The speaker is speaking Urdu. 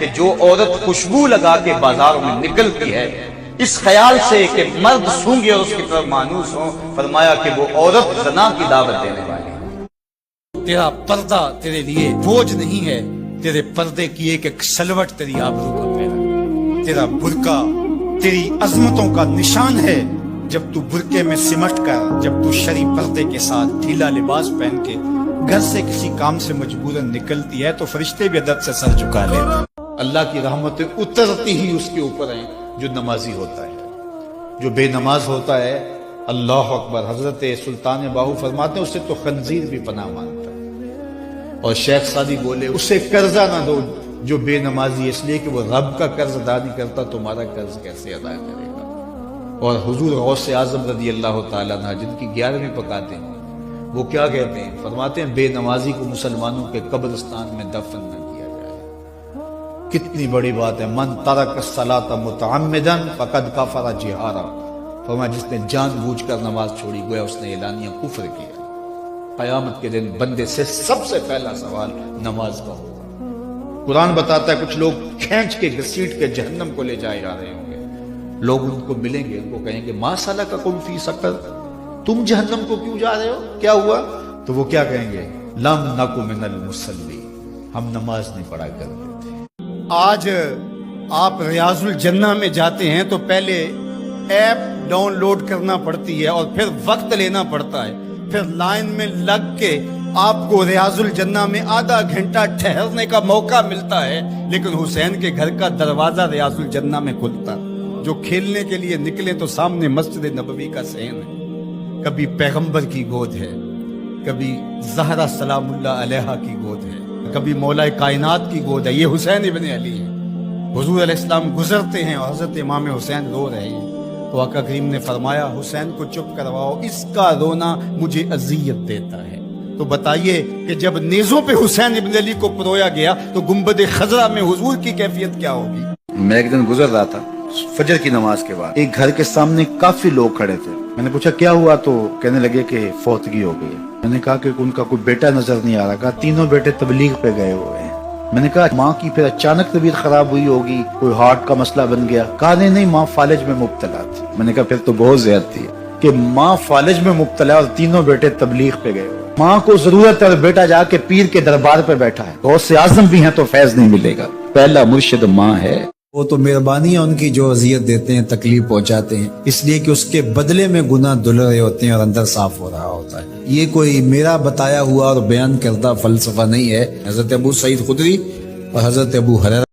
کہ جو عورت خوشبو لگا کے بازاروں میں نکلتی ہے اس خیال سے کہ مرد سونگے اور اس کی طرف مانوس ہوں، فرمایا کہ وہ عورت زنا کی دعوت دینے والی ہے۔ تیرا پردہ تیرے لیے بوجھ نہیں ہے، تیرے پردے کی ایک سلوٹ تیری آبرو کا پہنا، تیرا برقع تیری عظمتوں کا نشان ہے۔ جب تو برقعے میں سمٹ کر، جب تو شرعی پردے کے ساتھ ڈھیلا لباس پہن کے گھر سے کسی کام سے مجبوراً نکلتی ہے تو فرشتے بھی ادب سے سر جھکا لیتے۔ اللہ کی رحمتیں اترتی ہی اس کے اوپر ہیں جو نمازی ہوتا ہے۔ جو بے نماز ہوتا ہے، اللہ اکبر، حضرت سلطان باہو فرماتے ہیں اسے تو خنزیر بھی پناہ مانتا ہے۔ اور شیخ سعدی بولے اسے قرضہ نہ دو جو بے نمازی ہے، اس لیے کہ وہ رب کا قرض ادا نہیں کرتا، تمہارا قرض کیسے ادا کرے گا۔ اور حضور غوث اعظم رضی اللہ تعالیٰ عنہ جن کی 11ویں پکاتے ہیں، وہ کیا کہتے ہیں؟ فرماتے ہیں بے نمازی کو مسلمانوں کے قبرستان میں دفن نہ کیا جائے۔ کتنی بڑی بات ہے، من ترک الصلاۃ متعمدا فقد کفر جہارا، فرمایا جس نے جان بوجھ کر نماز چھوڑی گویا اس نے اعلانیہ کفر کیا۔ قیامت کے دن بندے سے سب سے پہلا سوال نماز کا ہوگا۔ قرآن بتاتا ہے کچھ لوگ کھینچ کے گھسیٹ کے جہنم کو لے جائے جا رہے ہوں گے، لوگ ان کو ملیں گے، ان کو کہیں گے ما سلککم فی سقر، تم جہنم کو کیوں جا رہے ہو، کیا ہوا؟ تو وہ کیا کہیں گے؟ لم نکو من المصلین، ہم نماز نہیں پڑھا کرتے تھے۔ آج آپ ریاض الجنہ میں جاتے ہیں تو پہلے ایپ ڈاؤن لوڈ کرنا پڑتی ہے اور پھر وقت لینا پڑتا ہے، پھر لائن میں لگ کے آپ کو ریاض الجنہ میں آدھا گھنٹہ ٹھہرنے کا موقع ملتا ہے، لیکن حسین کے گھر کا دروازہ ریاض الجنہ میں کھلتا۔ جو کھیلنے کے لیے نکلے تو سامنے مسجد نبوی کا صحن ہے، کبھی پیغمبر کی گود ہے، کبھی زہرا سلام اللہ علیہا کی گود ہے، کبھی مولا کائنات کی گود ہے، یہ حسین ابن علی ہے۔ حضور علیہ السلام گزرتے ہیں اور حضرت امام حسین رو رہے ہیں تو آقا کریم نے فرمایا حسین کو چپ کرواؤ، اس کا رونا مجھے اذیت دیتا ہے۔ تو بتائیے کہ جب نیزوں پہ حسین ابن علی کو پرویا گیا تو گنبد خضرا میں حضور کی کیفیت کیا ہوگی؟ میں ایک دن گزر رہا تھا فجر کی نماز کے بعد، ایک گھر کے سامنے کافی لوگ کھڑے تھے، میں نے پوچھا کیا ہوا تو کہنے لگے کہ فوتگی ہو گئی۔ میں نے کہا کہ ان کا کوئی بیٹا نظر نہیں آ رہا، کہا تینوں بیٹے تبلیغ پہ گئے ہوئے ہیں۔ میں نے کہا ماں کی پھر اچانک طبیعت خراب ہوئی ہوگی، کوئی ہارٹ کا مسئلہ بن گیا؟ کہا نہیں ماں فالج میں مبتلا تھی۔ میں نے کہا پھر تو بہت زیادتی ہے کہ ماں فالج میں مبتلا اور تینوں بیٹے تبلیغ پہ گئے ہوئے۔ ماں کو ضرورت ہے اور بیٹا جا کے پیر کے دربار پہ بیٹھا ہے، غوث اعظم بھی ہیں تو فیض نہیں ملے گا۔ پہلا مرشد ماں ہے، وہ تو مہربانی ہے ان کی جو اذیت دیتے ہیں، تکلیف پہنچاتے ہیں، اس لیے کہ اس کے بدلے میں گناہ دھل رہے ہوتے ہیں اور اندر صاف ہو رہا ہوتا ہے۔ یہ کوئی میرا بتایا ہوا اور بیان کردہ فلسفہ نہیں ہے۔ حضرت ابو سعید خدری اور حضرت ابو ہریرہ